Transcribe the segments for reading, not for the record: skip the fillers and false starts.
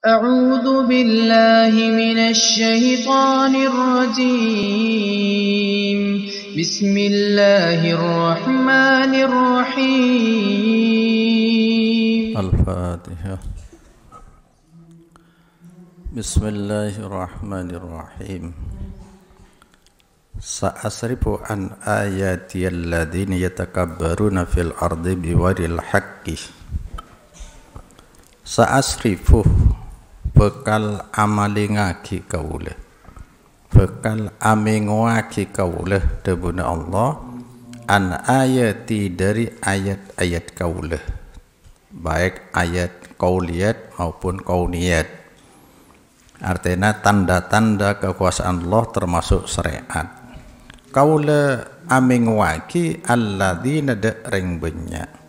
أعوذ بالله من الشيطان الرجيم بسم الله الرحمن الرحيم الفاتحة. بسم الله الرحمن الرحيم. سأصرف عن آياتي الذين يتكبرون في الأرض بغير الحق. Sa'asrifu bekal amali ngaki kauleh, bekal amingwaki kauleh debuna Allah an ayati dari ayat-ayat kauleh, baik ayat qauliyat maupun kauniyat. Artinya tanda-tanda kekuasaan Allah termasuk syariat. Kauleh amingwaki alladzina ring banyak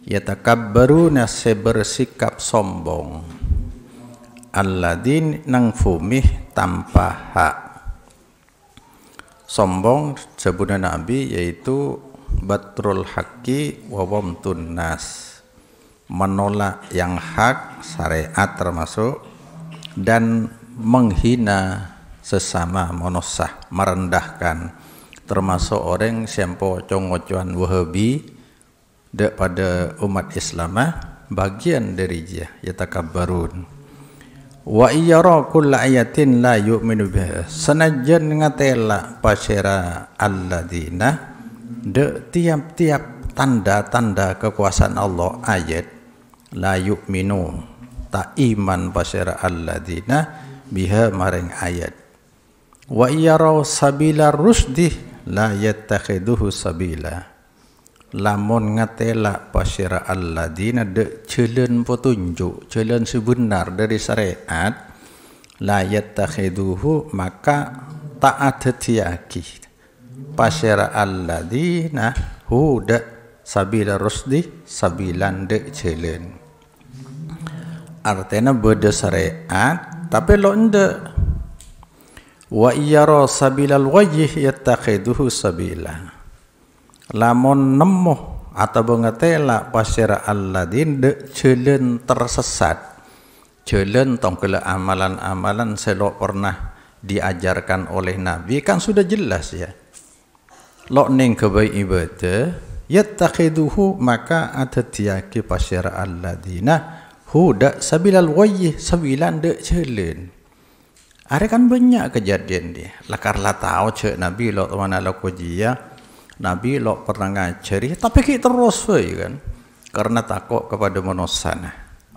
yatakabbaruna sebersikap sombong, alladzin nang fumih tanpa hak. Sombong sebutnya Nabi yaitu batrul haqqi wa wamtun nas, menolak yang hak syariat termasuk, dan menghina sesama manusia, merendahkan, termasuk orang sempo congocuan wahabi pada umat Islam, bagian dari dia yatakabbarun. Wa iyara kulla ayatin la yu'minu biha, senajan ngatela pasera alladzina de tiap-tiap tanda-tanda kekuasaan Allah ayat la yu'minu tak iman pasera alladzina biha maring ayat. Wa iyara sabila rusdi la yattakhiduhu sabila, lamun ngatela pasira alladzina de jalan petunjuk, jalan sebenar dari syariat, la yattakhiduhu maka tak ada tiaki pasira alladzina huda sabila rusdi sabilan de jalan. Artinya beda syariat tapi lo nde. Wa iyara sabilal wajih yattakhiduhu sabila, lamun nemu atau bengetela pasira alladzin de jalan tersesat, jalan tongkela amalan-amalan selok pernah diajarkan oleh Nabi kan sudah jelas ya. Lok ning kebaik ibadah yattakhiduhu maka ada tiaki pasira alladzina huda sabilal wajih sabilan de jalan. Ada kan banyak kejadian dia. Lakarlah tahu cek Nabi lok mana lok kujia. Nabi lo pernah ngajari tapi kita terus kan karena takut kepada manusia.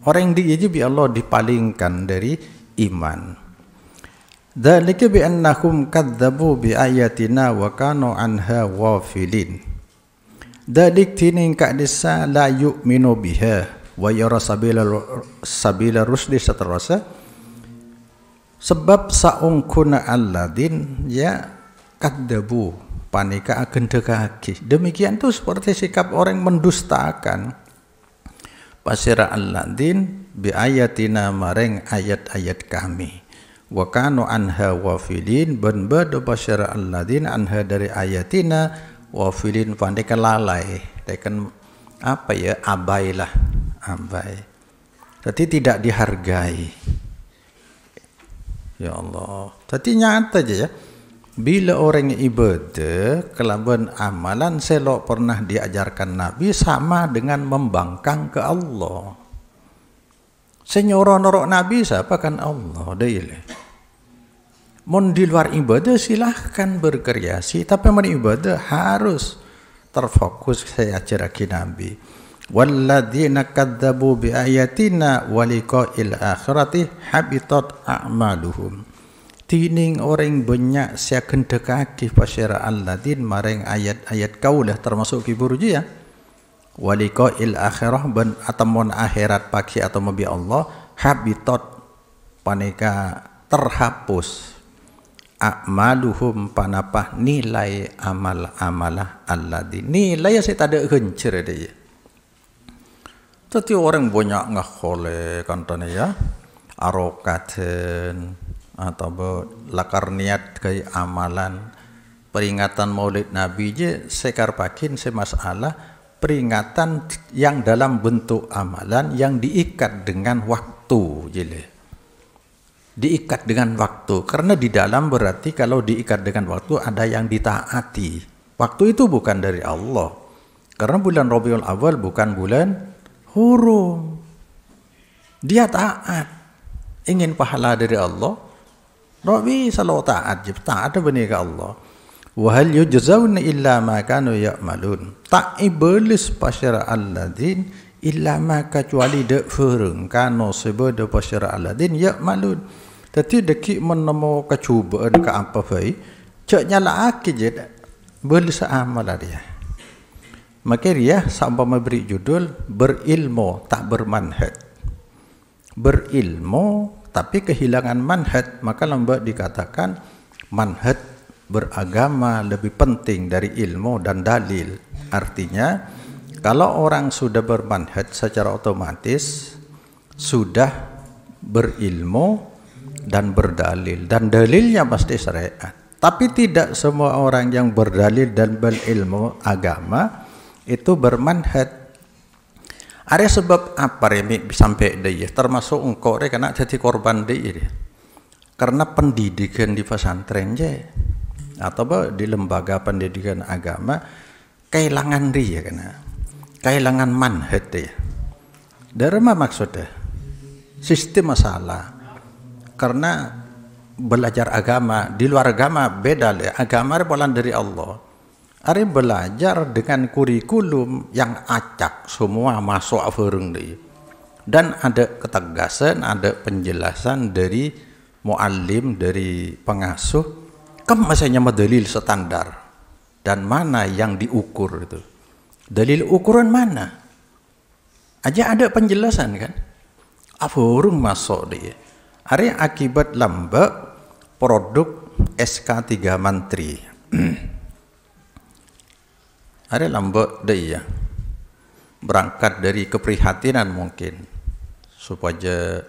Orang yang diuji bi Allah dipalingkan dari iman. Dzalika bi annahum kadzdzabu bi ayatina wa kanu anha ghafilin. Dzalik tining ka desa la yu'minu biha wa yara sabila rusdi seterusnya. Sebab saungkuna alladzin ya kadzdzabu panika akan dekaki. Demikian itu seperti sikap orang mendustakan pasira alladzin bi ayatina maring ayat-ayat kami. Wa kanu anha wafilin ben bado pasira alladzin anha dari ayatina wafilin panika lalai. Tekan apa ya, abailah, abai. Jadi tidak dihargai. Ya Allah. Jadi nyata aja ya. Bila orang ibadah kelaban amalan selok pernah diajarkan Nabi sama dengan membangkang ke Allah. Senyoro norok Nabi siapa kan Allah deh. Mon di luar ibadah silahkan berkreasi, tapi mon ibadah harus terfokus saya ajaraki Nabi. Walladzina kadzdzabu bi ayatina wa liqa'il akhirati habitat a'maluhum. Tining orang banyak saya kendekaki pasira alladzin maring ayat-ayat kaulah termasuk kiburji ya. Wa liqa'il akhirah ben atamon akhirat pagi atau mabi Allah habitat paneka terhapus a'maluhum panapah nilai amal-amalah alladzin. Nilai ya saya tak ada gencer dia. Tapi orang banyak ngakole kantane ya, arokaten atau lakar niat ke amalan peringatan Maulid Nabi je sekar pakin semasalah peringatan yang dalam bentuk amalan yang diikat dengan waktu jele. diikat dengan waktu. Karena di dalam berarti kalau diikat dengan waktu ada yang ditaati. Waktu itu bukan dari Allah. Karena bulan Rabiul Awal bukan bulan hurum. Dia taat. Ingin pahala dari Allah. Rabi selalu taat. Taat benih ke Allah. Wahal yujzauna illa ma kanu ya'malun. Tak iblis pasyara alladin illa ma kecuali dek furung kanu sebeda pasyara alladin ya'malun. Tapi deki menemu kecubaan ke apa baik, cak nyala aki je belis amal dia. Maka dia sampai memberi judul berilmu tak bermanhaj. Berilmu tapi kehilangan manhaj, maka lambat dikatakan manhaj beragama lebih penting dari ilmu dan dalil. Artinya kalau orang sudah bermanhaj secara otomatis sudah berilmu dan berdalil, dan dalilnya pasti syariat. Tapi tidak semua orang yang berdalil dan berilmu agama itu bermanhaj. Ada sebab apa remik sampai dia termasuk engkau dia kena jadi korban dia. Karena pendidikan di pesantren je atau di lembaga pendidikan agama kehilangan dia kena. Kehilangan manhaj dia. Dari mana maksudnya? Sistem masalah. Karena belajar agama di luar agama beda le. Agama bukan dari Allah. Ari belajar dengan kurikulum yang acak, semua masuk afurung dia. Dan ada ketegasan, ada penjelasan dari muallim, dari pengasuh. Masanya dalil standar dan mana yang diukur itu. Dalil ukuran mana? Aja ada penjelasan kan? Afurung masuk dia. Hari akibat lambat produk SK 3 Menteri. Hari lambat dia berangkat dari keprihatinan mungkin supaya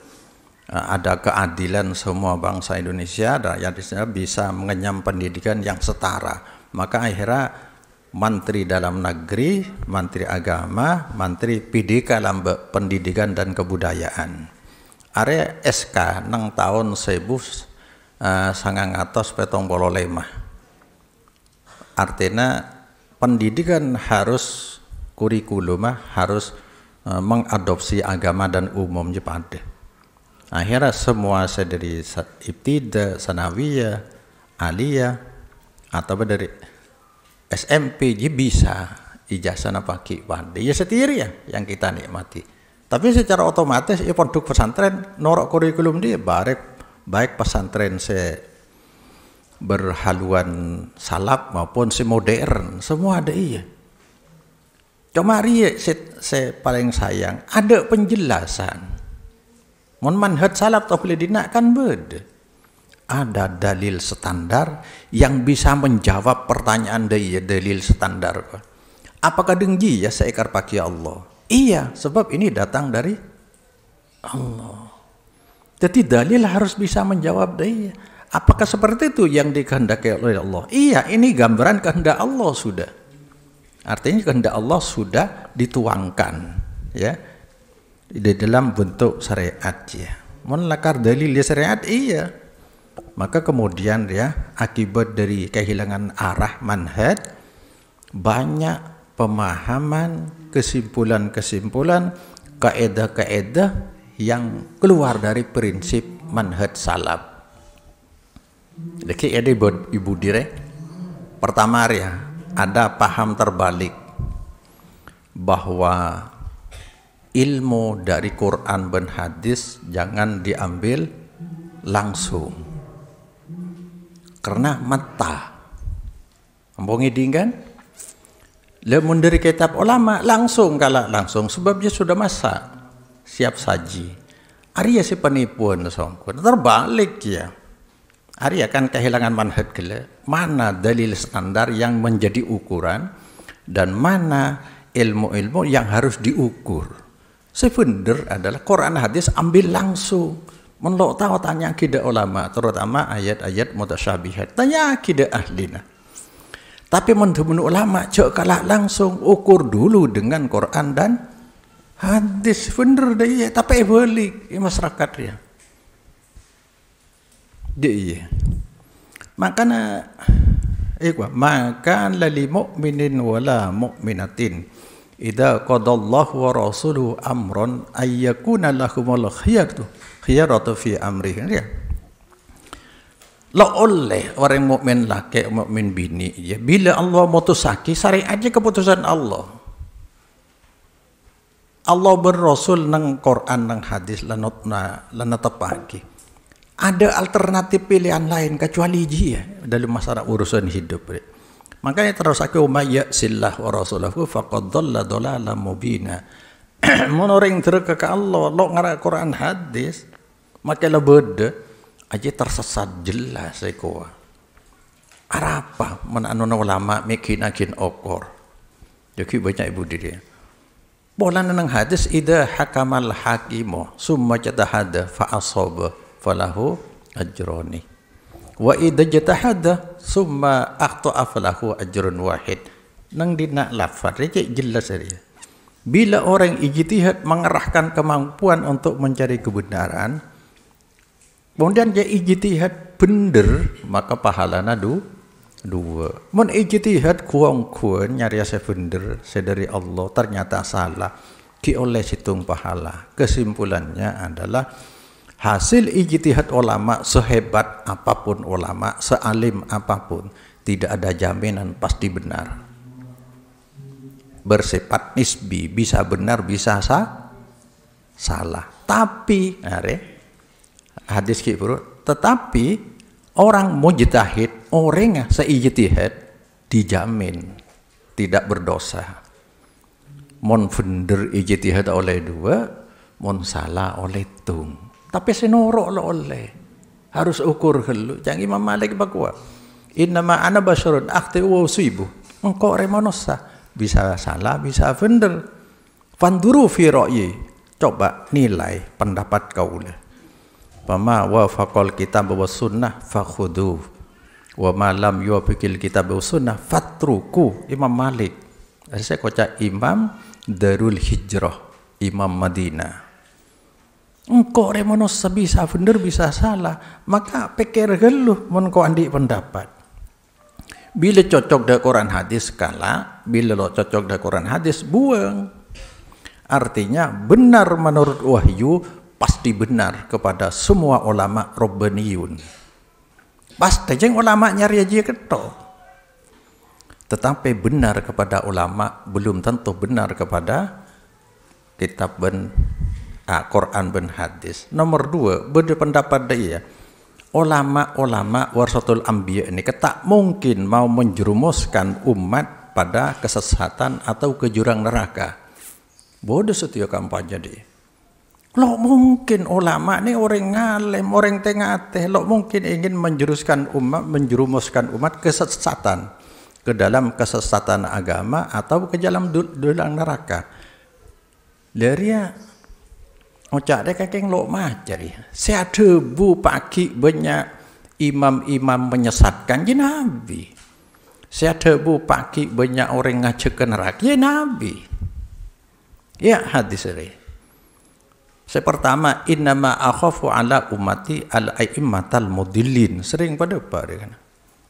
ada keadilan semua bangsa Indonesia, rakyat Indonesia bisa mengenyam pendidikan yang setara. Maka akhirnya Menteri Dalam Negeri, Menteri Agama, Menteri PDK lambat pendidikan dan kebudayaan. Area SK nang tahun 1975. Artinya pendidikan harus kurikulum harus mengadopsi agama dan umum Jepang. Akhirnya semua dari ibtida, sanawiyah, aliyah atau dari SMP je bisa ijazah pakai pandai ya sendiri ya yang kita nikmati. Tapi secara otomatis produk pesantren norok kurikulum dia baik pesantren berhaluan salaf maupun modern semua ada iya. Cuma dia saya paling sayang ada penjelasan. Mon manhaj salaf tak boleh dinakkan beda. Ada dalil standar yang bisa menjawab pertanyaan dia dalil standar. Apakah dengji ya seekar pakai Allah? Iya, sebab ini datang dari Allah. Jadi dalil harus bisa menjawab dia. Apakah seperti itu yang dikehendaki oleh Allah? Iya, ini gambaran kehendak Allah sudah. Artinya kehendak Allah sudah dituangkan, ya, di dalam bentuk syariat ya. Melakar dalil syariat iya. Maka kemudian ya akibat dari kehilangan arah manhaj banyak pemahaman, kesimpulan-kesimpulan, kaedah-kaedah yang keluar dari prinsip manhaj salaf. Jadi ada ibu dire. Pertama ya ada paham terbalik bahwa ilmu dari Quran dan hadis jangan diambil langsung karena mata. Ambongi dinggan lemun dari kitab ulama langsung kalah langsung sebab dia sudah masak siap saji. Arya si penipuan songkon terbalik ya. Arya kan kehilangan manhaj gila. Mana dalil standar yang menjadi ukuran dan mana ilmu-ilmu yang harus diukur. Sebenar adalah Quran hadis ambil langsung. Menlok tahu tanya akidah ulama terutama ayat-ayat mutasyabihat. Tanya akidah ahlina. Tapi menurut ulama cok kalah langsung ukur dulu dengan Quran dan hadis bener deh tapi balik masyarakat ya. Dia. Makana maka lil mu'minin wala mu'minatin idza qadallahu wa rasuluhu amran ay yakuna lahumul khiyaratu fi amrihim. Lo oleh orang mukmin laki, mukmin bini ya. Bila Allah mutusaki sari aja keputusan Allah. Allah berrasul nang Quran nang hadis lana tepaki. Ada alternatif pilihan lain kecuali dia dalam masalah urusan hidup. Makanya terus aku mayyasillah wa rasulahu faqad dhalla dhalalan mubina. Mun orang terke ke Allah lo ngara Quran hadis maka la beda aja tersesat jelas eko. Arapa men anuna ulama mikinakin okor. Jadi banyak ibu dia. Bolan nang hadis idza hakamal hakimu summa jatahada fa asaba falahu ajroni. Wa idza jatahada summa akhta'a falahu ajrun wahid. Nang dina lafaz rejek jelas dia. Bila orang ijtihad mengerahkan kemampuan untuk mencari kebenaran, kemudian dia ijtihad bener, maka pahalana dua. Mun ijtihad kuang-kuang nyari asa bener, dari Allah ternyata salah, ki oleh situng pahala. Kesimpulannya adalah hasil ijtihad ulama sehebat apapun ulama, sealim apapun, tidak ada jaminan pasti benar. Bersifat nisbi, bisa benar, bisa salah. Tapi, hadis kibru, tetapi orang mujtahid, orang seijtihad dijamin tidak berdosa. Mon bener ijtihad oleh dua, mon salah oleh tung. Tapi senorok lo oleh. Harus ukur helu. Jangan Imam Malik bakwa. Innama ana basyarun akhti wa usibu. Engkau remonosa. Bisa salah, bisa bener. Fanduru fi ra'yi. Coba nilai pendapat kaulah. Pama wa faqal kitab wa sunnah fakhudhu. Wa ma lam yuwafiqil kitab wa sunnah fatruku. Imam Malik. Saya kocak Imam Darul Hijrah, Imam Madinah. Engkau remonosa bisa bener bisa salah, maka pikir geluh mun kau andi pendapat. Bila cocok dengan Quran hadis kalah, bila lo cocok dengan Quran hadis buang. Artinya benar menurut wahyu pasti benar kepada semua ulama Rabbaniyun. Pasti jeng ulama nyari aja ketok. Tetapi benar kepada ulama belum tentu benar kepada kitab Quran dan hadis. Nomor dua, berpendapat dia. Ulama-ulama warasatul anbiya ini tak mungkin mau menjerumuskan umat pada kesesatan atau ke jurang neraka. Bodoh setiap kampanye dia. Lo mungkin ulama ini orang ngalim, orang tengah teh, lo mungkin ingin menjerumuskan umat kesesatan ke dalam kesesatan agama atau ke dalam jurang neraka. Dari ocak dek kakek lo macari. Saya debu pagi banyak imam-imam menyesatkan je Nabi. Saya debu pagi banyak orang ngajak ke neraka je Nabi. Ya hadis ini. Saya pertama innama akhafu ala ummati al-aimmatal mudillin. Sering pada apa dia kan.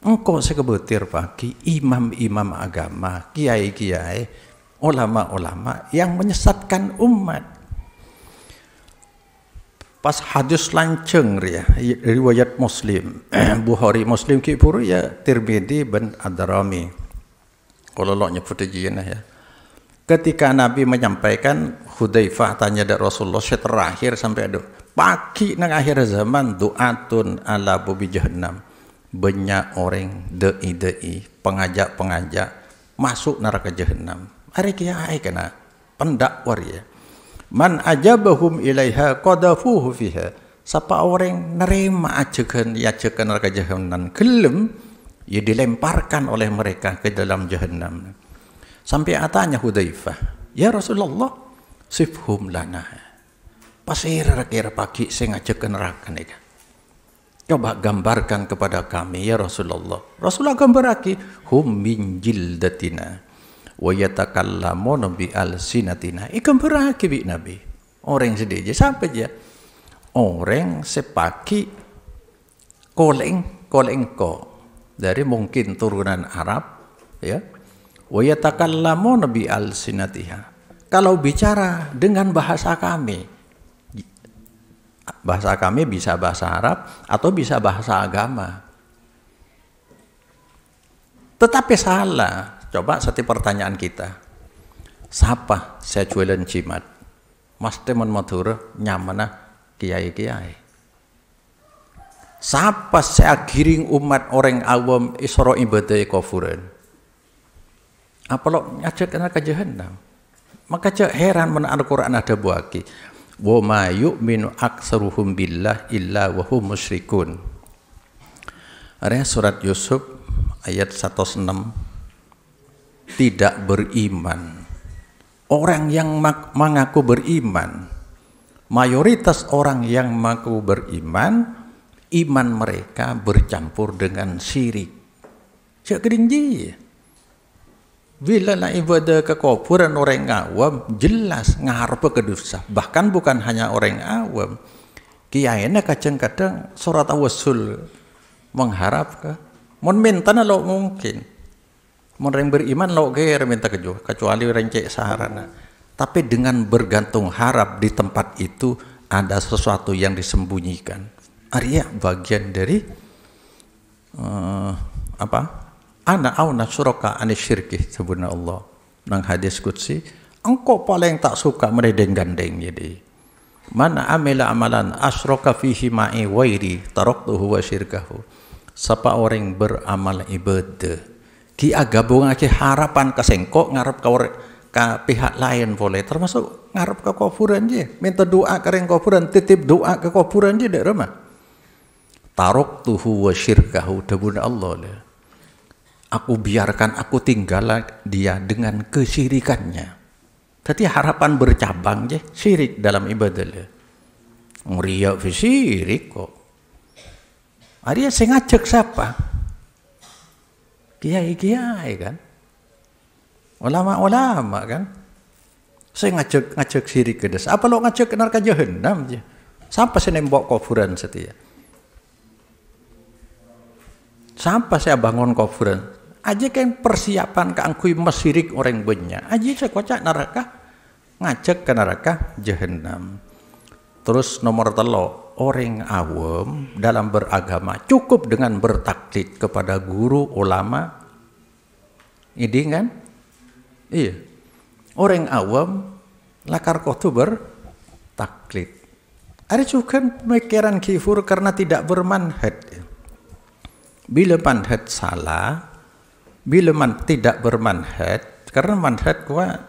Engkau sekebetir pagi imam-imam agama, kiai-kiai, ulama-ulama yang menyesatkan umat. Pas hadis lanceng ya, riwayat Muslim, Bukhari Muslim kipur ya Tirmidzi bin Ad-Darimi. Kalau lo nyebut aja ya. Ketika Nabi menyampaikan Hudzaifah tanya dari Rasulullah terakhir sampai ada pagi nang akhir zaman du'atun ala bubi jahannam. Banyak orang dai-dai, pengajak-pengajak masuk neraka jahannam. Hari kiai kena pendakwar ya. Man ajabahum ilaiha qadafuhu fiha. Siapa orang nerima ajakan neraka jahannam gelem ya dilemparkan oleh mereka ke dalam jahannam. Sampai atanya Hudzaifah, "Ya Rasulullah, sifhum lana." Pasir kira pagi saya ngajak ke neraka nih. Coba gambarkan kepada kami ya Rasulullah. Rasulullah gambaraki hum min jildatina wa yatakallamuna bi alsinatina. Ikan beraki bi Nabi. Orang sedih sampai aja. Orang sepaki koleng ko dari mungkin turunan Arab ya. Wa yatakallamuna bi alsinatiha. Kalau bicara dengan bahasa kami bisa bahasa Arab atau bisa bahasa agama. Tetapi salah. Coba satu pertanyaan kita. Siapa saya jualan cimat? Mas teman motor nyamana kiai-kiai. Siapa saya giring umat orang awam isra ibadah kufuran? Apa lo ngajak anak ke jahannam? Maka cak heran mana Al-Quran ada buaki. Wa ma yu'minu aktsaruhum billah illa wa hum musyrikun. Ada surat Yusuf ayat 106. Tidak beriman. Orang yang mengaku beriman, mayoritas orang yang mengaku beriman, iman mereka bercampur dengan syirik. Cak kerinji. Bila lah ibadah kekufuran orang awam, jelas ngarep ke dosa. Bahkan bukan hanya orang awam. Kiainya kadang-kadang surat tawassul mengharap ke. Mon minta lo mungkin. Mon orang beriman lo kira minta kecuali orang cek saharana. Tapi dengan bergantung harap di tempat itu ada sesuatu yang disembunyikan. Arya bagian dari Ana auna suraka anisyirki sebenarnya Allah nang hadis qudsi engkau paling tak suka meredeng-gandeng jadi mana amila amalan asyraka fihi ma'i wairi taraktuhu wa syirkahu siapa orang beramal ibadah ki agabung ke harapan kesengkok ngarep ka pihak lain boleh termasuk ngarep ke kufuran je minta doa ke reng kufuran titip doa ke kufuran je dak remah taraktuhu wa syirkahu debuna Allah lah. Aku biarkan aku tinggal dia dengan kesyirikannya. Tapi harapan bercabang je syirik dalam ibadah le. Ngriya fi syirik kok. Ada sing ngajak siapa? Kiai-kiai kan. Ulama-ulama kan. Saya ngajak syirik ke desa. Apa lo ngajak neraka jahannam je? Siapa sih nembok kufuran setia? Siapa saya bangun kufuran? Aja kan persiapan keangkui mesirik orang banyak. Aja saya kocak neraka, ngajak ke neraka jahannam. Terus nomor 3, orang awam dalam beragama cukup dengan bertaklid kepada guru ulama. Ini kan? Iya. Orang awam lakar kotu bertaklid. Ada juga pemikiran kifur karena tidak bermanhaj. Bila manhaj salah, bila tidak bermanhaj, karena manhaj gua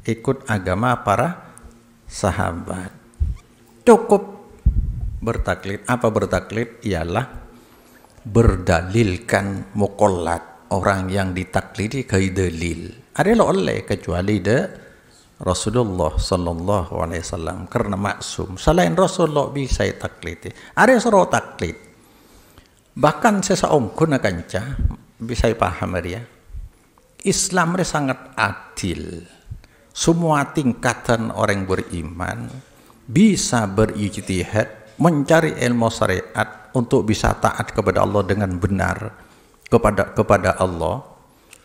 ikut agama para sahabat. Cukup bertaklid. Apa bertaklid? Ialah berdalilkan muqallad. Orang yang ditaklidi kai dalil. Ada lo oleh kecuali Rasulullah sallallahu alaihi wasallam karena maksum. Selain Rasulullah bisa taklid. Ada suruh taklid. Bahkan seseorang guna kanca bisa paham dia. Islam ini sangat adil. Semua tingkatan orang beriman bisa berijtihad mencari ilmu syariat untuk bisa taat kepada Allah dengan benar kepada Allah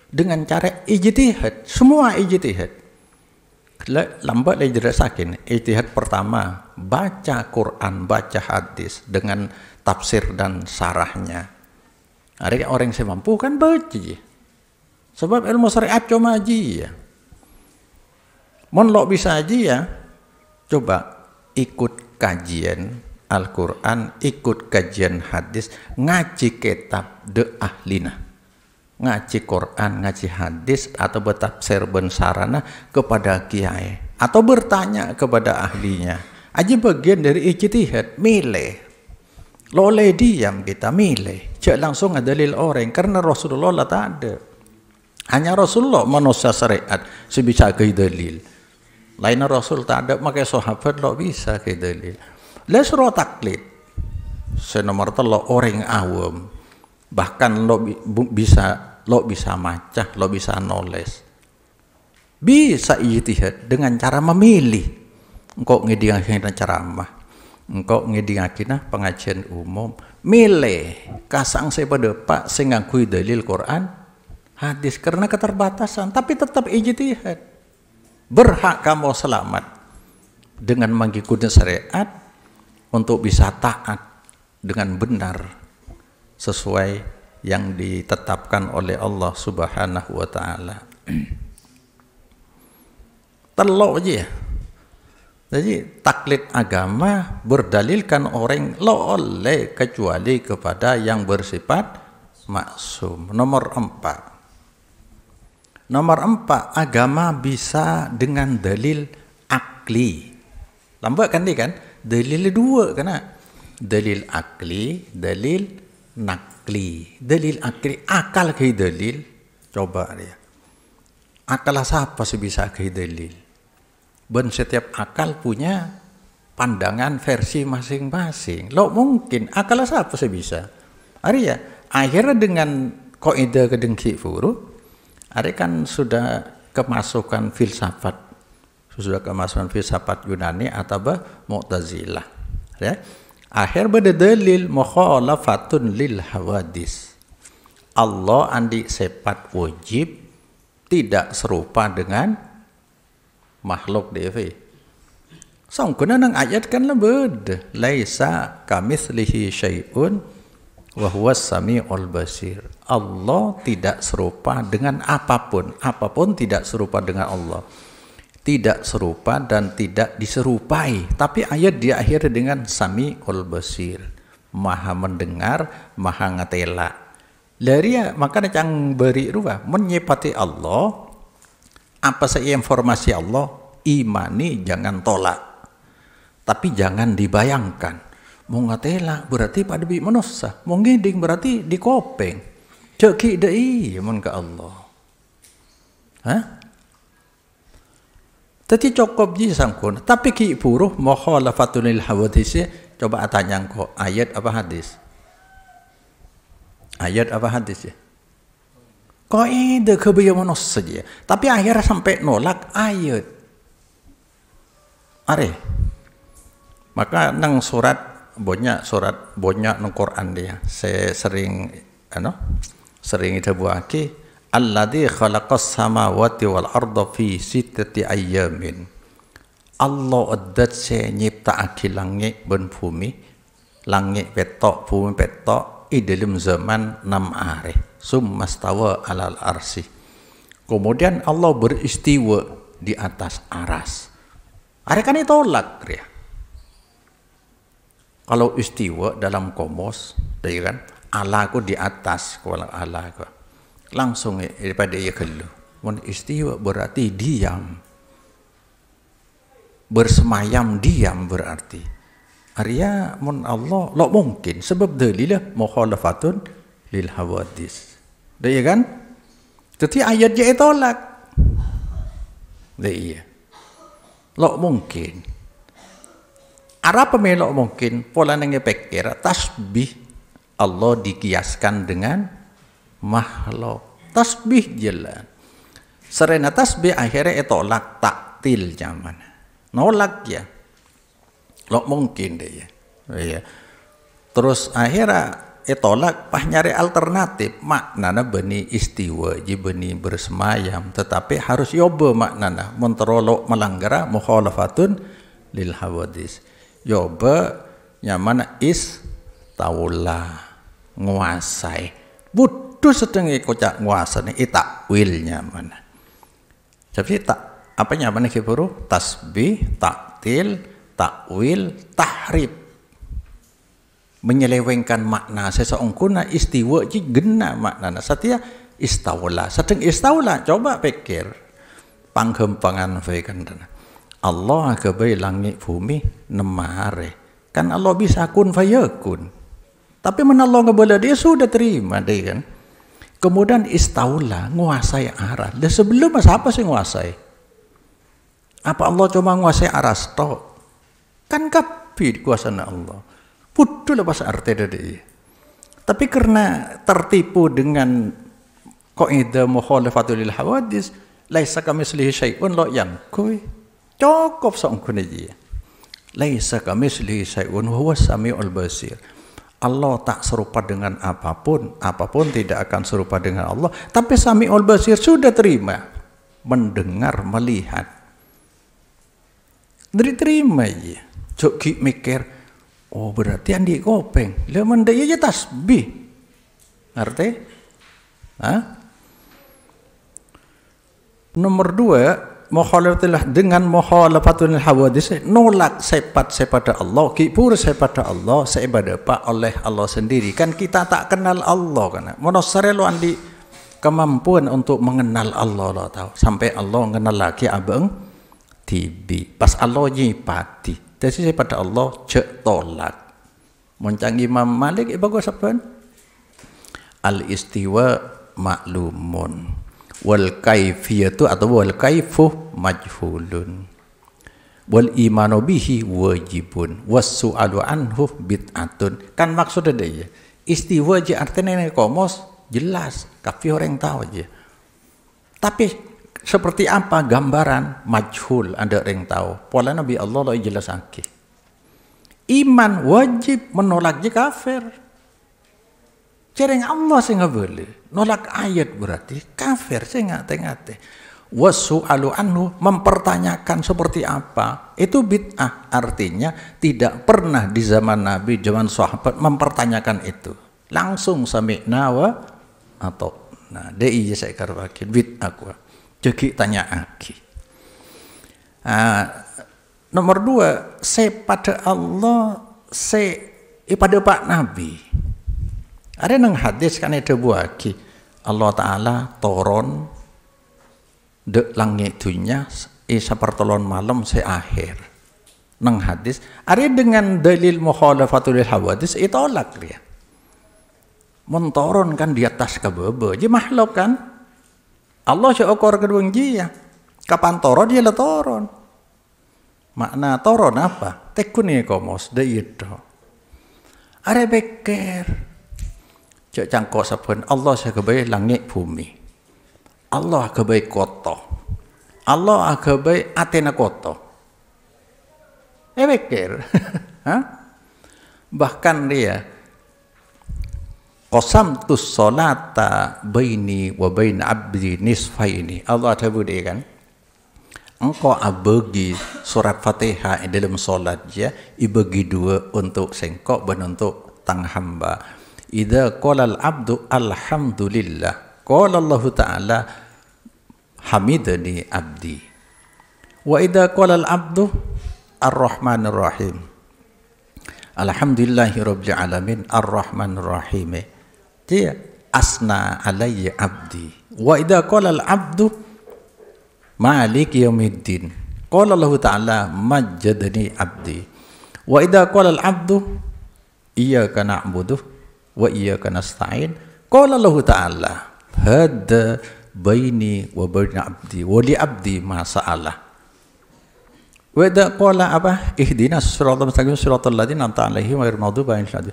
dengan cara ijtihad. Semua ijtihad. Lambat lagi dirasakan. Ijtihad pertama baca Quran, baca hadis dengan tafsir dan syarahnya. Ada orang yang mampu kan baca. Sebab ilmu syariat cuma aji ya. Mon lo bisa aji ya. Coba ikut kajian Al-Quran, ikut kajian hadis, ngaji kitab de ahlina. Ngaji Quran, ngaji hadis atau bertafsir bensarana kepada kiai atau bertanya kepada ahlinya. Aji bagian dari ijtihad, milih. Loleh diam kita milih. Cak langsung ada dalil orang karena Rasulullah lah tak ada. Hanya Rasulullah manusia syariat sebisa ke dalil. Lain Rasul tak ada maka sahabat lo bisa ke dalil. Lah suruh taklid. Senomor 3 orang awam. Bahkan lo bisa maca, lo bisa nulis. Bisa ijtihad dengan cara memilih. Engkau ngediang ceramah. engkau ngidingakinah pengajian umum milih kasang saya pada pak sing ngakui dalil Quran hadis karena keterbatasan tapi tetap ijtihad berhak kamu selamat dengan mengikuti syariat untuk bisa taat dengan benar sesuai yang ditetapkan oleh Allah Subhanahu wa taala. Telok aja ya. Jadi taklid agama berdalilkan orang lo oleh kecuali kepada yang bersifat maksum. Nomor 4. Nomor 4, agama bisa dengan dalil akli. Lambat kan dia kan? Dalil dua kan? Dalil akli, dalil nakli. Dalil akli, akal ke dalil. Coba dia. Akal siapa sih bisa ke dalil? Dan setiap akal punya pandangan versi masing-masing. Lo mungkin akal siapa sih bisa? Ari ya, akhirnya dengan kaidah kedengki furu, ari kan sudah kemasukan filsafat, sudah kemasukan filsafat Yunani atau Mu'tazilah. Ya. Akhir berdalil mukhalafatun lil hawadis. Allah andi sifat wajib tidak serupa dengan makhluk dewe. Sangkuna nang ayat kan lebed. Laisa kamitslihi syai'un wa huwas samiul basir. Allah tidak serupa dengan apapun. Apapun tidak serupa dengan Allah. Tidak serupa dan tidak diserupai. Tapi ayat dia akhir dengan samiul basir. Maha mendengar, maha ngatela. Dari makanya cang beri rupa menyipati Allah. Apa saja informasi Allah, imani jangan tolak. Tapi jangan dibayangkan. Mau ngatela berarti pada bi manusia. Mau ngiding berarti di kopeng. Ceki dai mun ke Allah. Hah? Tadi cukup ji sangkun. Tapi ki puruh mukhalafatun lil hawadis. Coba tanya kok ayat apa hadis? Ayat apa hadis ya? Kaidah kebiasaan saja. Tapi akhirnya sampai nolak ayat. Are. Maka nang surat banyak nang Quran dia. Saya sering itu buaki alladzi khalaqas samawati wal arda fi sittati ayyamin. Allah adat saya nyiptaake langit dan bumi. Langit petok, bumi petok di dalam zaman 6 hari. Summastawa alal arsi. Kemudian Allah beristiwa di atas aras. Are kan ditolak ya. Kalau istiwa dalam komos, dia kan Allah ku di atas kepala Allah ku. Langsung daripada ia kelu. Mun istiwa berarti diam. Bersemayam diam berarti. Arya mun Allah lo mungkin sebab dalilah mukhalafatun lil hawadis. Dia kan? Jadi ayat dia tolak. Dia. Lo mungkin. Arab melok mungkin pola nang pikir tasbih Allah dikiaskan dengan makhluk. Tasbih jalan. Serena tasbih akhirnya tolak taktil zaman. Nolak ya. Lo mungkin dia. Ya. Terus akhirnya tolak pas nyari alternatif maknana beni istiwa ji beni bersemayam tetapi harus yoba maknana menterolok melanggar mukhalafatun lil hawadis yoba nyaman is taula nguasai butuh setengah kocak nguasane takwil nyaman tapi tak apa nyaman ke buru tasbih taktil takwil tahrif menyelewengkan makna seseongkuna istiwa ji gena maknana satia istawla sedang istawla coba pikir panghempangan kan Allah kebai langit bumi 6 hari kan Allah bisa kun fayakun tapi men Allah ngebala dia sudah terima dia kan kemudian istawla nguasai arah dan sebelum siapa sih nguasai apa Allah cuma nguasai aras tok kan kapi kuasana Allah Putulah bahasa arti dari. Tapi karena tertipu dengan kaidah mukhalafatul lil hawadis, laisa kamitslihi syai'un lo yang kui. Cukup sangkun aja. Laisa kamitslihi syai'un wa huwas samiul basir. Allah tak serupa dengan apapun, apapun tidak akan serupa dengan Allah. Tapi Samiul Basir sudah terima, mendengar, melihat. Diterima aja. Cok mikir, oh berarti andi kopeng. Lah menda aja tasbih. Ngerti? Hah? Nomor 2, dengan mukhalafatul hawadis, nolak sifat-sifat Allah, kipur sifat Allah, seibadah oleh Allah sendiri. Kan kita tak kenal Allah kan. Monosare lo andi kemampuan untuk mengenal Allah lo tahu. Sampai Allah mengenal lagi abang tibi. Pas Allah nyipati. Jadi sifat Allah cek tolak. Moncang Imam Malik bagus apa? Al-istiwa maklumun. Wal kaifiyatu atau wal kaifu majhulun wal imanu bihi wajibun was su'alu anhu bid'atun. Kan maksudnya dia istiwa aja artinya komos jelas kafi orang tahu aja, tapi seperti apa gambaran majhul ada orang tahu. Pola Nabi Allah lo jelas akeh. Iman wajib, menolak je kafir. Cereng Allah sih nggak boleh. Nolak ayat berarti kafir sih ngate-ngate. Wasu'alu anhu, mempertanyakan seperti apa. Itu bid'ah, artinya tidak pernah di zaman Nabi, zaman sahabat mempertanyakan itu. Langsung sami'na wa atau nah dei saya karwakin bid'ah gua. Jadi tanya aki. Nomor 2, pada Allah pada Pak Nabi. Ada nang hadis kan ada buaki Allah Ta'ala turun de langit dunia sapertolon malam akhir. Nang hadis ada dengan dalil mukhalafatul hawadis itolak dia. Menturun kan di atas kabebe. Jadi makhluk kan. Allah syukur kedua dia. Kapan turun dia lah turun. Makna turun apa? Tekuni komos de itu. Ada beker. Cak cangkok saben Allah sebagai langit bumi. Allah sebagai kota. Allah sebagai Athena kota. Pikir. Bahkan dia qasamtus sholata baini wa bain abdi nisfaini. Allah sebut dia kan. Engkau abagi surat Fatihah dalam solat ya, ibagi 2 untuk sengkok dan untuk tang hamba. Idza qala al-'abdu alhamdulillah qala Allah Ta'ala hamidani abdi wa idza qala al-'abdu ar-rahmanir rahim alhamdulillahi rabbil alamin ar-rahmanir rahim dia asna alayya abdi wa idza qala al-'abdu maliki yaumiddin qala Allah Ta'ala majjadani abdi wa idza qala al-'abdu iyyaka na'budu wa iyyaka nasta'in qala Allah Ta'ala hada baini wa baina abdi wa li abdi ma sa'ala wa idza qala apa ihdinas siratal mustaqim siratal ladzina an'amta 'alaihim ghairil maghdubi 'alaihim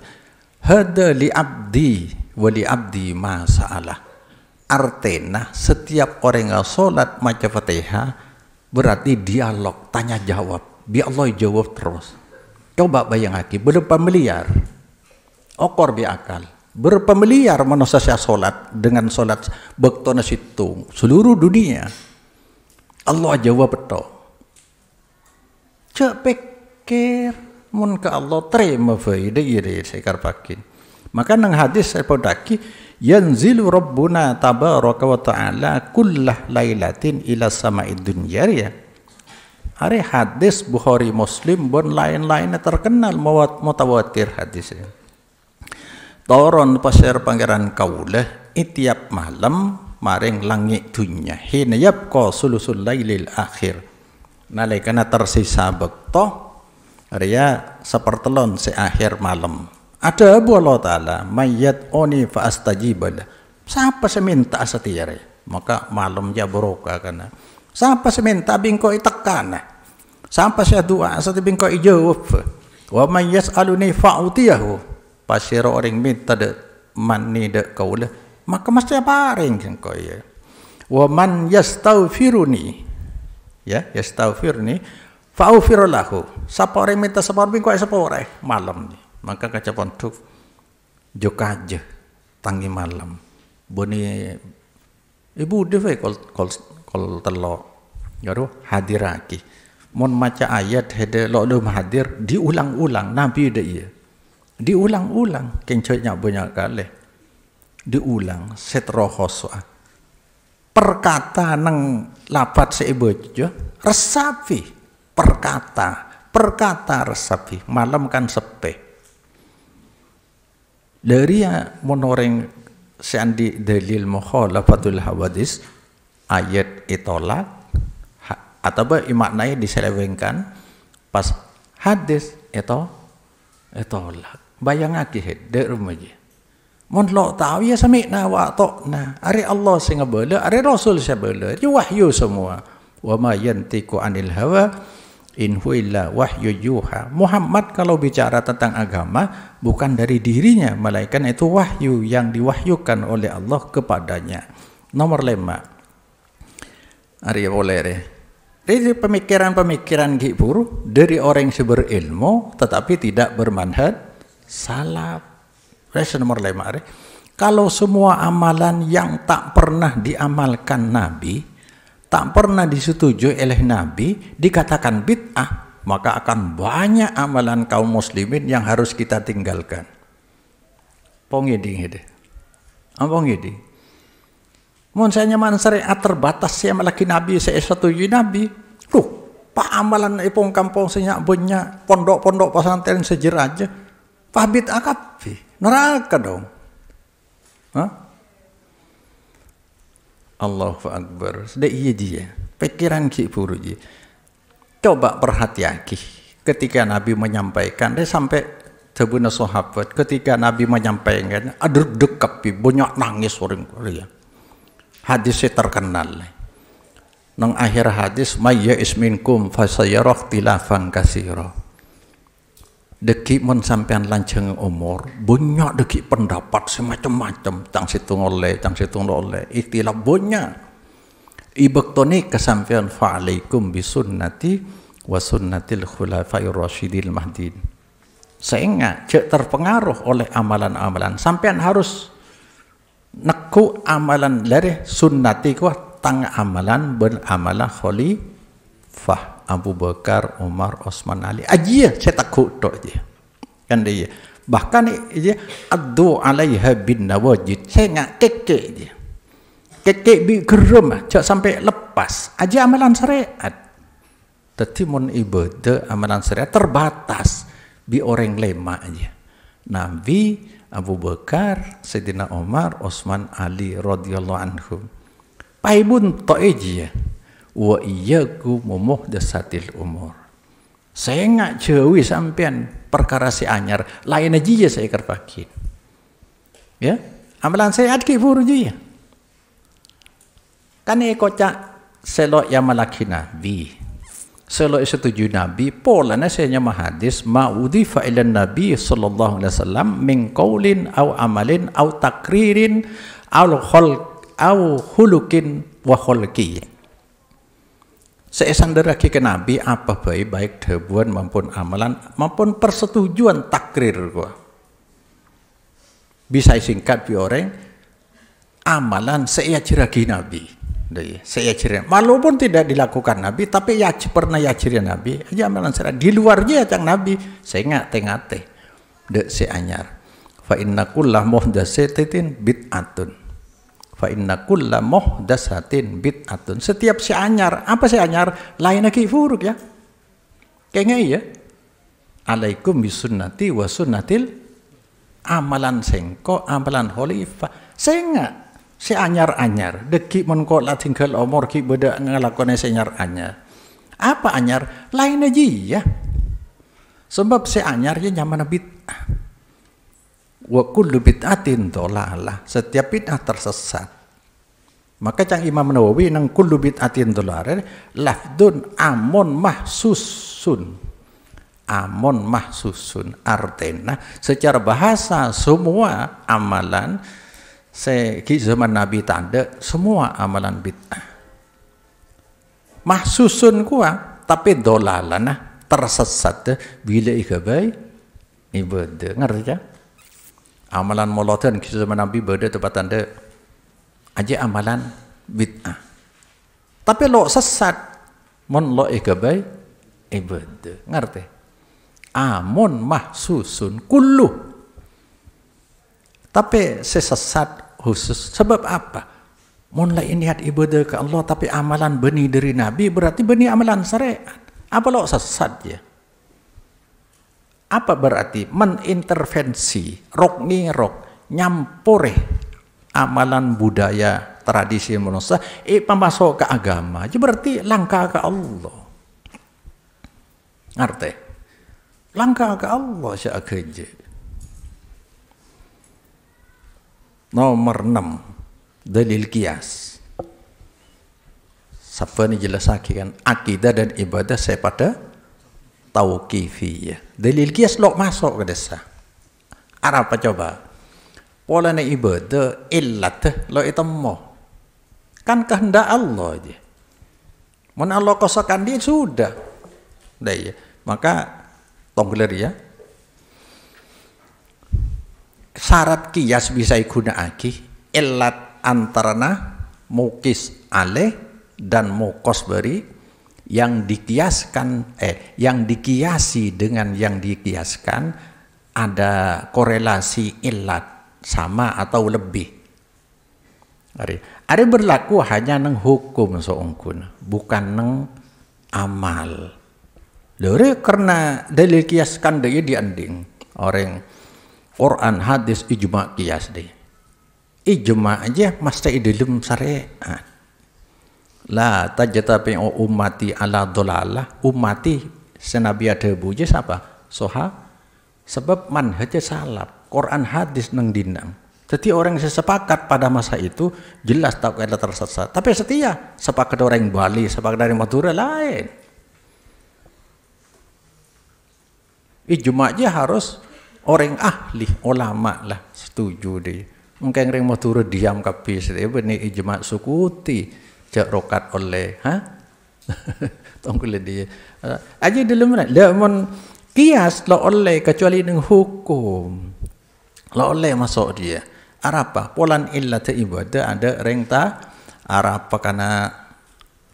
hada li abdi wa li abdi ma sa'ala. Artinya setiap orang yang salat maca Fatihah berarti dialog tanya jawab bi Allah jawab terus. Coba bayangkan berapa miliar okor bi akal berapa miliar manusia solat dengan solat bektona situ seluruh dunia Allah jawab betul. Cek pikir mun ke Allah terima faedah ire sekar pakin. Maka nang hadis saya podaki yanzilu rabbuna tabaraka wa ta'ala kullah lailatin ila sama'id dunya ya. Hari hadis Bukhari Muslim bon lain-lainnya terkenal mutawatir hadisnya. Turun pasir pangeran kaulah tiap malam maring langit dunia hina yabqa sulusul lailil akhir nalikana tersisa bekto ria sepertelon seakhir malam ada abu Allah Ta'ala mayat oni fa astajibal siapa seminta asatiyare maka malam dia barokah kana siapa seminta bingko itakana siapa saya doa asati bingko ijawab wa may yas'aluni fa'utiyahu pasir orang minta de mani de kaulah maka mesti paring engkau ya wa man yastaghfiruni ya yastaghfirni fa'ufir lahu. Sapa orang minta separ ping kok sapa ora malam ni. Maka kaca pontuk joka aja tangi malam. Boni ibu dewe kol telok. Yaro hadiraki. Mon maca ayat hede lo hadir diulang-ulang Nabi dah iya. Diulang-ulang kencoknya banyak kali. Diulang setrohoswa. Perkata nang lapat seibojo resapi perkata resapi malam kan sepe. Dari monoreng seandi dalil mukhalafatul hawadis ayat itolak atau maknanya diselewengkan pas hadis itolak bayangake dek rumaja mon lo tahu ya sami'na wa ata'na ari Allah sing ngebela ari Rasul sing bela itu wahyu semua wa ma yantiqu anil hawa in huwa illa wahyu yuha. Muhammad kalau bicara tentang agama bukan dari dirinya melainkan itu wahyu yang diwahyukan oleh Allah kepadanya. Nomor 5 ari boleh Jadi pemikiran-pemikiran gibur dari orang yang berilmu tetapi tidak bermanhaj salaf. Nomor 5. Kalau semua amalan yang tak pernah diamalkan Nabi, tak pernah disetujui oleh Nabi, dikatakan bid'ah, maka akan banyak amalan kaum muslimin yang harus kita tinggalkan. Pongidi. Pongidi. Mun saya nyaman syariat terbatas saya malaki Nabi, saya setujui Nabi. Pak amalan ipong kampung senyak banyak, pondok-pondok pesantren sejer aja. Pak bid'ah kapi, neraka dong. Hah? Allahu Akbar. Sudah iya dia. Pikiran ki buru ji. Coba perhatiaki ketika Nabi menyampaikan, dia sampai tebuna sahabat ketika Nabi menyampaikan, ada dekapi banyak nangis orang Korea. Hadisnya terkenal. Nang akhir hadis may isminkum fasayara ikhtilafan katsira. Deki mun sampean lanceng umur, banyak deki pendapat semacam-macam, cang situng oleh, ikhtilaf banyak. Ibaktoni kesampean fa'alaikum bisunnati wa sunnatil khulafair rasyidil mahdin. Sehingga cek terpengaruh oleh amalan-amalan, sampean harus neku amalan dari sunnati kuat tang amalan beramalah khalifah Abu Bakar, Umar, Osman, Ali. Aja saya takut tok je. Kan dia. Bahkan dia addu alaiha bin nawajid. Saya ngak keke je. Keke bi geram cak sampai lepas. Aja amalan syariat. Tetapi mun ibadah amalan syariat terbatas bi orang lema aja. Nabi, Abu Bakar, Sayyidina Umar, Osman, Ali radhiyallahu anhum. Paibun tok aja. Wa iyyakum muhdatsatil umur. Saya ngak jauhi sampean perkara si anyar, lain aja ya saya kerpakin. Ya, amalan saya adki buru je. Kan kocak selok yang malaki Nabi. Selok setuju Nabi, polana saya nyama hadis ma'udhifa ila Nabi sallallahu alaihi wasallam min qaulin aw amalin aw takririn aw khuluqin wa khulqi. Saya sandaraki ke Nabi apa baik debuan maupun amalan maupun persetujuan takrir gua. Bisa singkat bi orang amalan saya ceragi Nabi. Saya cerita, walaupun tidak dilakukan Nabi, tapi ya pernah ya cerita Nabi. Aja amalan saya di luarnya cang Nabi. Saya ngate dek si anyar. Fa inna kullah muhdatsatin bid'atun. Fa inna kulla muhdatsatin bid'atun. Setiap si anyar, apa si anyar? Lain lagi furuk ya. Kayaknya iya. Alaikum bisunnati wa sunnatil amalan sengko, amalan khalifah. Senga si anyar-anyar. Deki men kok la tinggal umur ki beda ngelakone si anyar-anyar. Apa anyar? Lain aja ya. Sebab si anyarnya nyaman bid'ah. Wa kullu bid'atin dhalalah. Setiap bid'ah tersesat. Maka cang Imam Nawawi nang kullu bid'atin dhalalah lafdun amun mahsusun. Amun mahsusun artinya secara bahasa semua amalan segi zaman Nabi tanda semua amalan bid'ah. Mahsusun kuah tapi dolalana tersesat bila ikabai ibadah. Ngerti ya? Amalan molotan kisah zaman Nabi beda tempat anda aja amalan bid'ah. Tapi lo sesat mon lo ikabai ibadah. Ngerti? Amun mahsusun kullu. Tapi sesat khusus sebab apa? Mon lain niat ibadah ke Allah tapi amalan beni dari Nabi berarti beni amalan syariat. Apa lo sesat ya? Apa berarti menintervensi rok nyampure amalan budaya tradisi manusia masuk ke agama. Jadi berarti langkah ke Allah. Ngerti? Langkah ke Allah syak kerja. Nomor 6 dalil kias. Siapa ni jelaskan akidah dan ibadah saya pada tauqifiyah. Dalil kias lo masuk ke desa. Apa coba? Pola na ibadah illat lo itemmo. Kan kehendak Allah aja. Mun Allah kosakan dia sudah. Dah ya. Maka tonggeler ya. Syarat kias bisa digunakan illat antarana mukis aleh dan mukos beri yang dikiaskan yang dikiasi dengan yang dikiaskan ada korelasi illat sama atau lebih. Ada berlaku hanya neng hukum seungkun, bukan neng amal. Lore karena dalil kiaskan dia dianding orang Quran hadis ijma kias deh. Ijma aja mesti dalam syariat. La tajtabi ummati ala dolalah. Ummati senabi ada buja siapa? Soha. Sebab manhaj salaf. Quran hadis nang dinang. Jadi orang yang sepakat pada masa itu jelas tak kena tersesat. Tapi setia sepakat orang Bali, sepakat dari Madura lain. Ijma aja harus orang ahli ulama lah setuju deh. Mungkin orang Madura diam kapis deh. Benih ijma sukuti jak rokat oleh, tongkol dia. Aja dalam mana? Dalam kias lo oleh kecuali dengan hukum. Lo oleh masuk dia. Arapa polan illat ibadah ada rengta arapa karena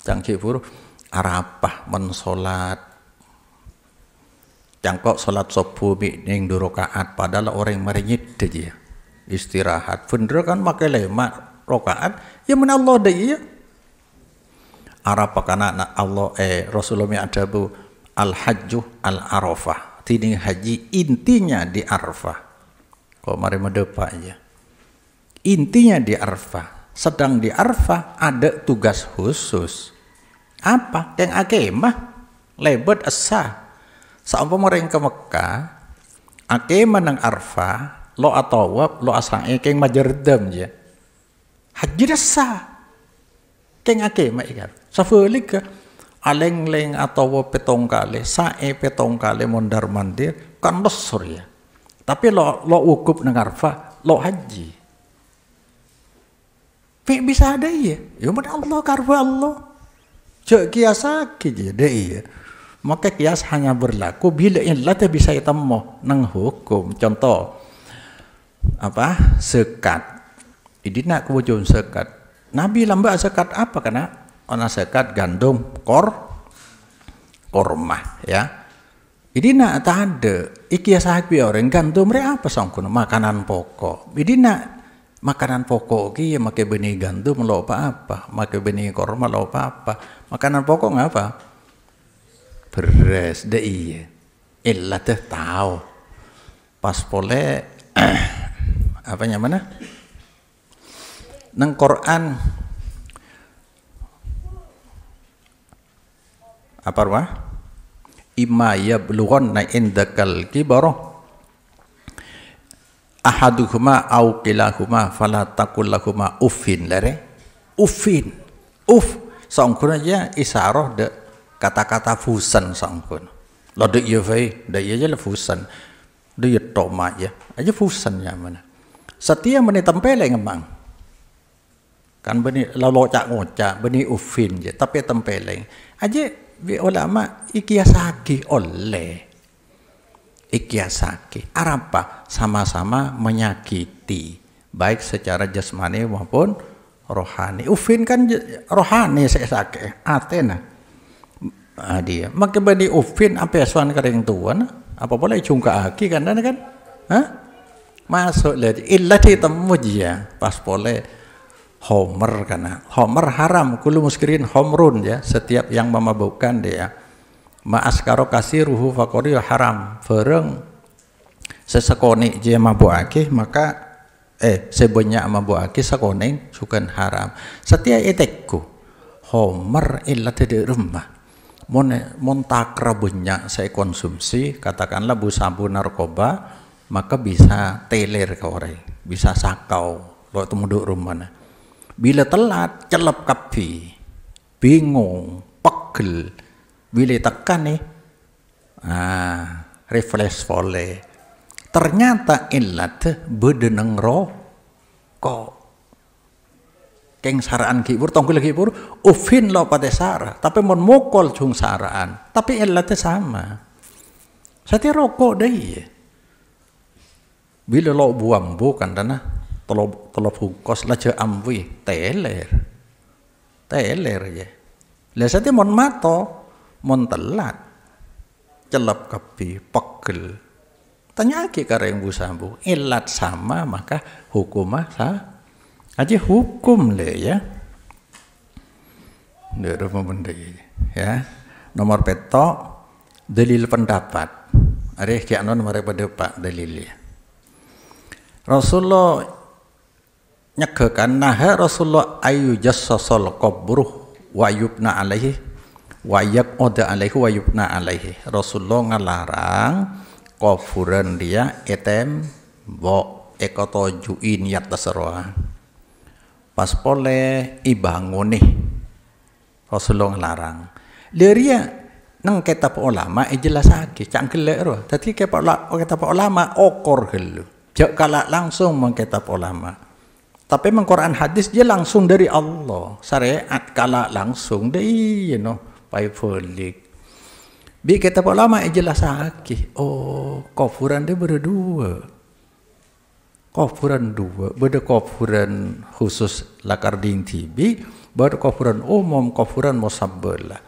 cangkir pur arapa mensolat. Jangkok solat subuh ning 2 rakaat padahal orang merenyit dia istirahat bener kan pakai 5 rakaat ya men Allah dah ya arapa kana Allah Rasulullah adabu al hajju al arafah tini haji intinya di Arafah kok mari medepa aja intinya di Arafah sedang di Arafah ada tugas khusus apa yang akemah lebet asa sampai mereka ke Mekah, ake menang Arfa, lo atawab, lo asang keng majerdam je. Haji dasa, keng ake maikan. Safulik ke, aleng-leng atawab petong kali, sae petong kali mondar mandir, kan besar ya. Tapi lo ukup nang Arfa, lo haji. Bisa ada ya, ya mana Allah karfa Allah. Cek kiasa je deh ya. Maka kias hanya berlaku bila illat bisa ditemu nang hukum. Contoh apa? Sekat. Ini nak kewujud sekat. Nabi lamba sekat apa kana? Ona sekat gandum korma ya. Ini nak tak ada. Ikias hakbi orang gandum mereka apa sangkun makanan pokok. Ini nak makanan pokok ki makai benih gandum lo apa? Makai benih korma lo apa? Makanan pokok ngapa? Beres deh iya, illat tahu, pas boleh apa mana? Nang Quran apa wah? Imma yablughanna indakal kibara ahaduhuma au kilahuma fala taqul lahuma uffin lare uffin sangkun aja isyarat de kata-kata fusan sangkun. Lo dek ya fai, dek ya je fusan. Dek ya toma aja. Aja fusannya mana. Setia meni tempeleng emang. Kan beni lalu cak ngocak, beni ufin je, tapi tempeleng. Aja ulama ikiasaki oleh ikiasaki apa sama-sama menyakiti baik secara jasmani maupun rohani. Ufin kan rohani saya sakit atena dia maka bani ufin apa suan kering tuan apa boleh cungka aki kan masuk lagi illa ditemu dia pas boleh homer karena homer haram kullu muskirin homrun ya setiap yang memabukkan dia ma'askaro kasiruhu faqori haram fereng sesekoni dia mabukake maka sebanyak mabukake sekone sukan haram setiap etekku homer illa tidak rumah mon takra banyak saya konsumsi katakanlah bu sabu narkoba maka bisa teler ke orang bisa sakau lo temu duduk rumah. Bila telat, celep kapi, bingung, pegel, bila tekan nih, refresh boleh. Ternyata ilat bedeneng rokok. Keng saraan kibur, tongkol kibur, ufin lo pada sarah, tapi mon mukol cung saraan, tapi ilatnya sama. Sati rokok deh. Bila lo buang bukan dana. Tolop hukos lah je amwi teler ya lah sate mon mato mon telat celap kapi pegel tanya ke kareng bu sambu ilat sama maka hukumah sah aja hukum le ya ndak benda ya nomor petok dalil pendapat ada kianon nomor pada dalilnya Rasulullah nyegekan nah Rasulullah ayu jassasal qabruh wa yubna alaihi wa yaquda alaihi wa yubna alaihi Rasulullah ngalarang kuburan dia etem bo ekotojuin niat tasarwa pas pole ibangun nih Rasulullah ngalarang deria nang kitab ulama jelasake cangkelek ro dadi kitab ulama okor helu jak kala langsung meng kitab ulama. Tapi Quran hadis dia langsung dari Allah. Syariat kala langsung deh, pai folik. Bi kitab ulama jelas aki. Oh, kuburan dia berdua. Kuburan dua. Beda kuburan khusus lakar ding tibi. Beda kuburan umum, kuburan musabbalah.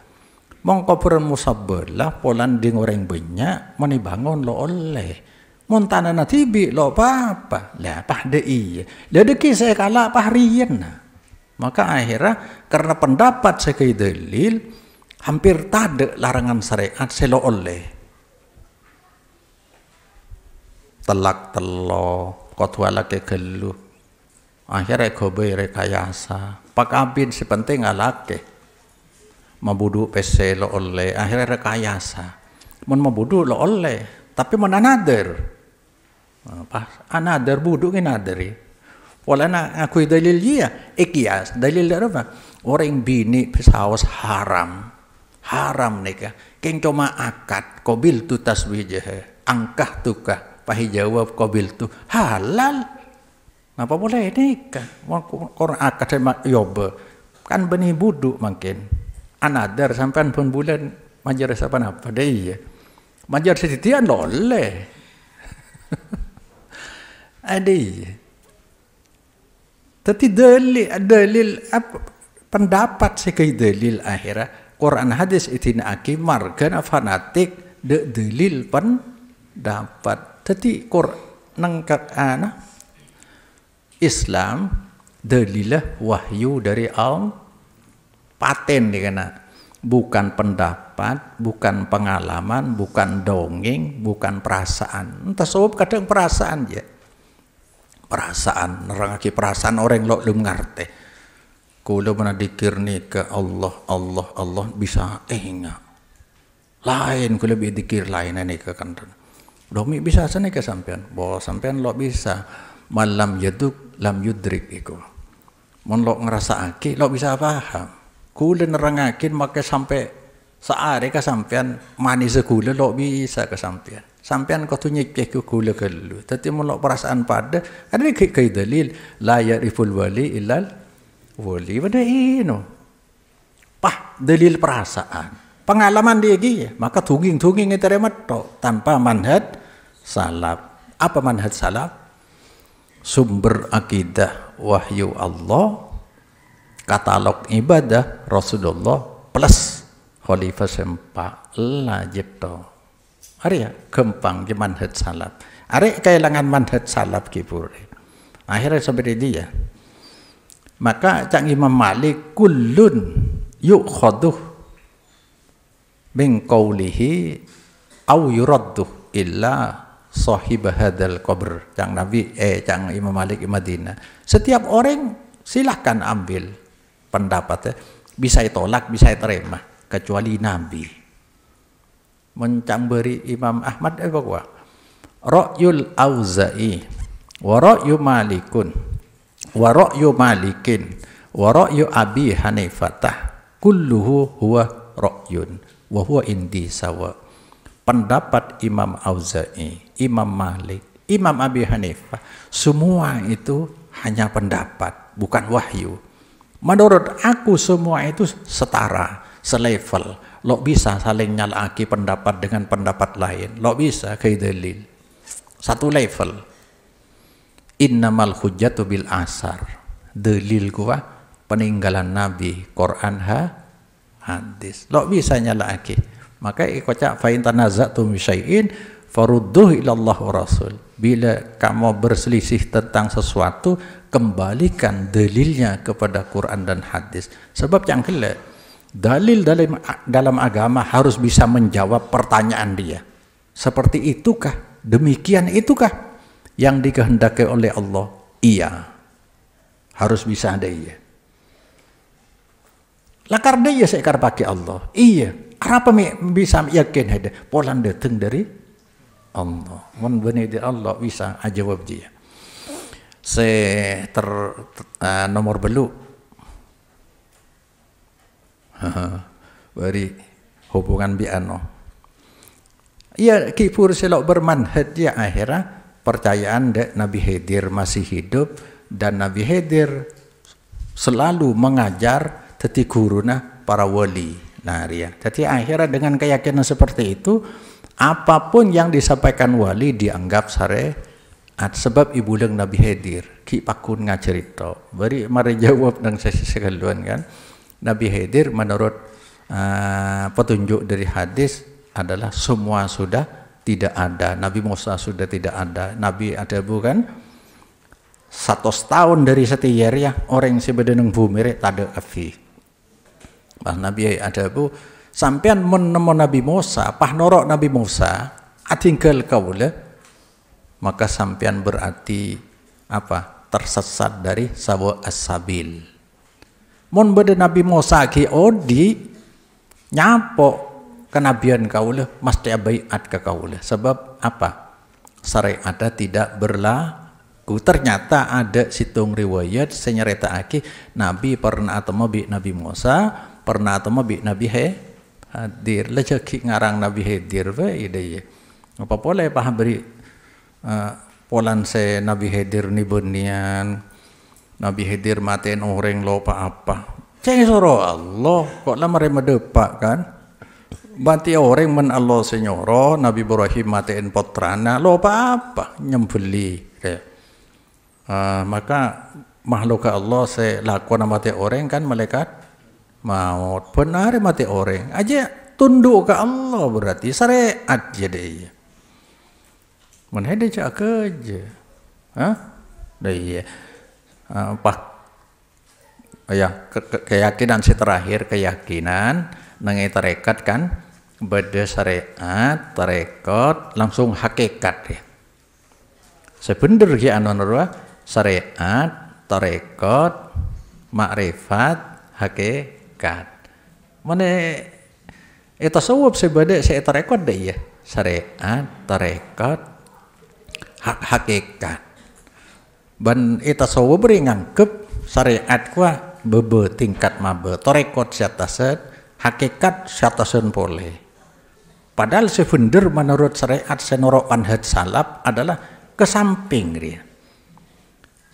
Mong kuburan musabbalah, polan ding orang banyak, mani bangun lo oleh. Montana na tibi lo apa lah pah dei lah deki saya kalah pah rian maka akhirnya karena pendapat sekai dalil hampir tak ada larangan syariat selo oleh telak telo kotwala ke gelu akhirnya gobe rekayasa pakabin si penting alake mabudu pese lo oleh akhirnya rekayasa mon mabudu lo oleh tapi mon another pas another budu ke naderi wala na aku dalil dia ikias dalil apa orang bini pesawat haram nikah keng cuma akad qabil tu taswijah angkah tukah pahi jawab qabil tu halal apa boleh nikah Quran akad sama yoba kan beni budu makin another sampean pun bulan majar sapan apa deh majar seditian loleh Adi, tapi dalil apa pendapat sekai dalil akhirnya Quran hadis itina aki margana fanatik de dalil pendapat. Tapi Quran Islam dalilah wahyu dari Allah paten dikana bukan pendapat, bukan pengalaman, bukan dongeng, bukan perasaan. Entah sebab kadang perasaan ya. Perasaan, nerangake perasaan orang lo belum ngerti. Kula pernah dikir nih ke Allah bisa enggak. Lain kula lebih dikir lain nih ke kandan. Domi bisa sana ke sampean. Bahwa sampean lo bisa malam yaduk lam yudrik iku. Mon lo ngerasa aki lo bisa paham. Kula nerangakin maka sampai saare ka sampean manis kula lo bisa ke sampean. Sampean kau tu nyekeh ke kula kelu. Tapi mulak perasaan pada ada kai dalil la yariful wali illal wali pada ino. Pah dalil perasaan. pengalaman dia gitu, maka tungging itu remetok tanpa manhaj salaf. Apa manhaj salaf? Sumber akidah wahyu Allah, katalog ibadah Rasulullah plus khalifah sempak lajib to. Ari ya gempang ke manhaj salaf. Ari kehilangan manhaj salaf kipur. Akhirnya seperti dia. Maka Cang Imam Malik kullun yukhadhu min qawlihi au yuraddu illa sahib hadzal qabr. Cang Imam Malik di Madinah. Setiap orang silahkan ambil pendapatnya, bisa ditolak, bisa diterima, kecuali Nabi. Mencamberi Imam Ahmad bahwa ra'yul Auza'i wa ra'yu Malikun wa ra'yu Malikin wa ra'yu Abi Hanifah kulluhu huwa ra'yun wa huwa indi sawa. Pendapat Imam Auza'i, Imam Malik, Imam Abi Hanifah, semua itu hanya pendapat, bukan wahyu. Menurut aku semua itu setara, selevel. Lo bisa saling nyalaki pendapat dengan pendapat lain. Lo bisa kayak dalil. Satu level. Innamal hujjatu bil asar. Dalil gua peninggalan Nabi, Quran hadis. Lo bisa nyalaki. Maka ikocak fa in tanaza'tum syai'in farudduh ila Allah wa Rasul. Bila kamu berselisih tentang sesuatu, kembalikan dalilnya kepada Quran dan hadis. Sebab yang kelak dalil dalam agama harus bisa menjawab pertanyaan dia. Seperti itukah? Demikian itukah yang dikehendaki oleh Allah? Iya. Harus bisa ada iya. Lakar dia sekar pakai Allah. Iya. Apa bisa yakin ada polan datang dari Allah. Mun benih dari Allah bisa jawab dia. Nomor belu. Beri hubungan biano. Iya kipur selok bermanhaj ya akhirnya percayaan dek Nabi Khidir masih hidup dan Nabi Khidir selalu mengajar teti guruna para wali. Nah, ya. Jadi akhirnya dengan keyakinan seperti itu, apapun yang disampaikan wali dianggap syariat. Sebab ibu leng Nabi Khidir, ki pakun ngacerita. Beri mari jawab dan sesi sekalian kan. Nabi Khidir menurut petunjuk dari hadis adalah semua sudah tidak ada. Nabi Musa sudah tidak ada. Nabi ada bukan 100 tahun dari setiap ya orang sebedeneng bumi rek tada afi. Nabi ada bu sampean menemu Nabi Musa, pah norok Nabi Musa, atinggal kaula, maka sampean berarti apa? Tersesat dari sawa as-sabil. Mun beda Nabi Musa ki odi nyapo kenabian kaula, mesti baiat ke kaula. Sebab apa? Syariat tidak berlaku. Ternyata ada situng riwayat senyerita aki Nabi pernah atau Nabi Musa pernah atau Nabi Khidir lejaki ngarang Nabi Khidir ide apa boleh paham beri polan se Nabi Khidir ni bunian Nabi Khidir matiin orang lupa apa ceng soro Allah kok lama remedepak kan banti orang men Allah senyoro Nabi Ibrahim matiin potrana lupa apa nyembeli maka makhluk Allah se lakukan mati orang kan malaikat maut benar mati orang aja tunduk ke Allah berarti syariat jadi mana ada cak kerja iya keyakinan si terakhir keyakinan nangai tarekat kan beda syariat tarekat langsung hakikat ya sebener ki anu syariat tarekat makrifat hakikat mana tasawuf sebeda saya tarekat deh ya syariat tarekat hakikat ban tasawuf beri ngangkep syariat kuah bebe tingkat mabe tarekat syatasan hakikat syatasan boleh padahal sebener menurut syariat senorok manhaj salaf adalah kesamping dia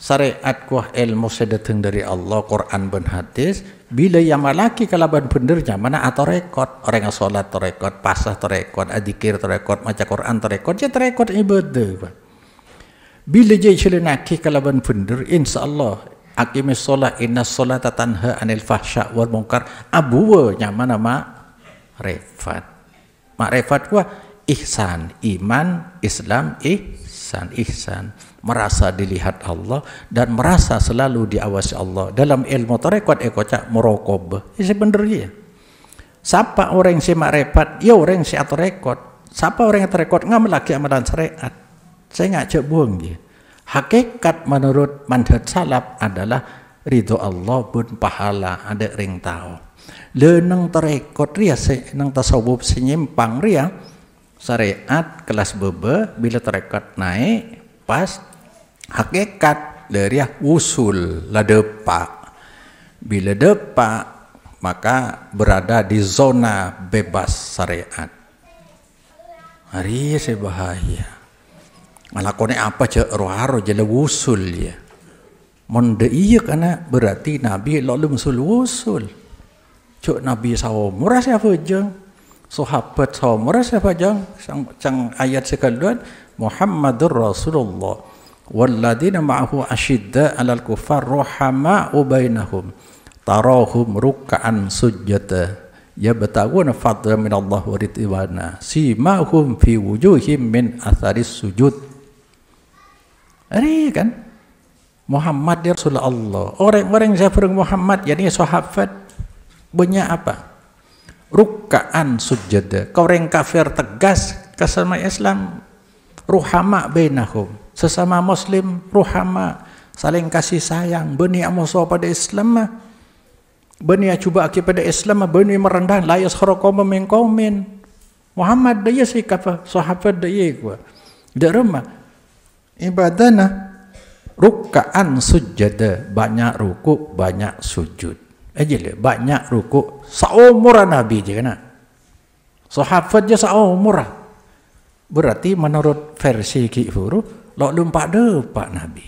syariat kuah ilmu sedateng dari Allah Quran ben hadis bila yang malaki kalaban benernya mana atau rekod orang yang sholat terekod pasah terekod adzikir terekod maca Quran terekod je terekod ibadah bila je celenaki kalaban bener insyaallah aqimis sholat inna sholata tanha anil fahsya wal munkar abuwa nyaman mak refat kuah ihsan iman Islam ihsan merasa dilihat Allah dan merasa selalu diawasi Allah dalam ilmu tarekat ekocak muraqabah ini bener ya siapa orang yang makrifat ya orang yang tarekat siapa orang yang tarekat ngamalaki amalan syariat saya ngajak buang dia hakikat menurut manhaj salaf adalah ridho Allah pun pahala ada ring tahu leunang tarekat ria nang tasawuf senyimpang ria syariat kelas bebe bila tarekat naik pas hakikat dari usul la depa bila depa maka berada di zona bebas syariat hari saya bahaya ngalakone apa je roharo je usul ya monde iya kana berarti nabi lalu usul cuk nabi sawo murah siapa jeng sahabat sawo murah siapa jeng sang ayat sekalian Muhammadur Rasulullah walladzina ma'ahu asyidda 'alal kuffar ruhama'u bainahum tarahum ruk'an sujjada yabtaguna fadlan min Allah wa ridwana simahum fi wujuhim min atharis sujud. Ini kan Muhammad ya Rasulullah orang-orang yang saya Muhammad yakni sahabat banyak apa ruk'an sujjada orang kafir tegas kesama Islam ruhama bainahum sesama muslim ruhama saling kasih sayang beni amuso pada Islam beni cuba pada Islam beni merendah la yaskharakum min qaumin Muhammad dia sikap sahabat dia gua derma ibadana ruk'an sujada banyak ruku banyak sujud aja le banyak ruku saumuran nabi je kana sahabat je saumuran berarti menurut versi Ki Huru lok lumpak depak nabi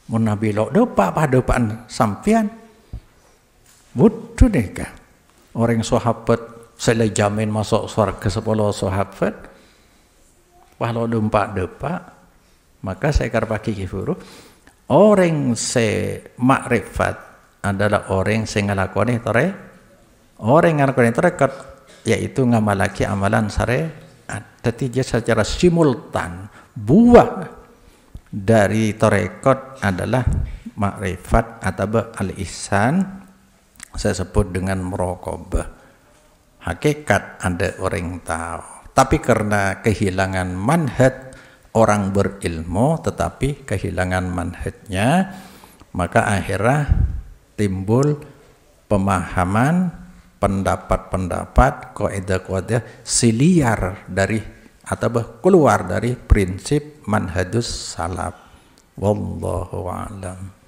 mun nabi lok depak pada depan sampian butuh deh kah orang sahabat saya jamin masuk surga 10 sahabat walau lumpak depak maka saya karpaki Ki Huru orang se makrifat adalah orang se ngalakoni orang ngalakoni tarekat yaitu ngamalaki amalan syariat. Tapi dia secara simultan buah dari tarekat adalah makrifat atau al-ihsan saya sebut dengan muraqabah hakikat ada orang tahu tapi karena kehilangan manhaj orang berilmu tetapi kehilangan manhajnya maka akhirnya timbul pemahaman pendapat-pendapat kaidah-kaidah siliar dari atau keluar dari prinsip manhajus salaf wallahu a'lam.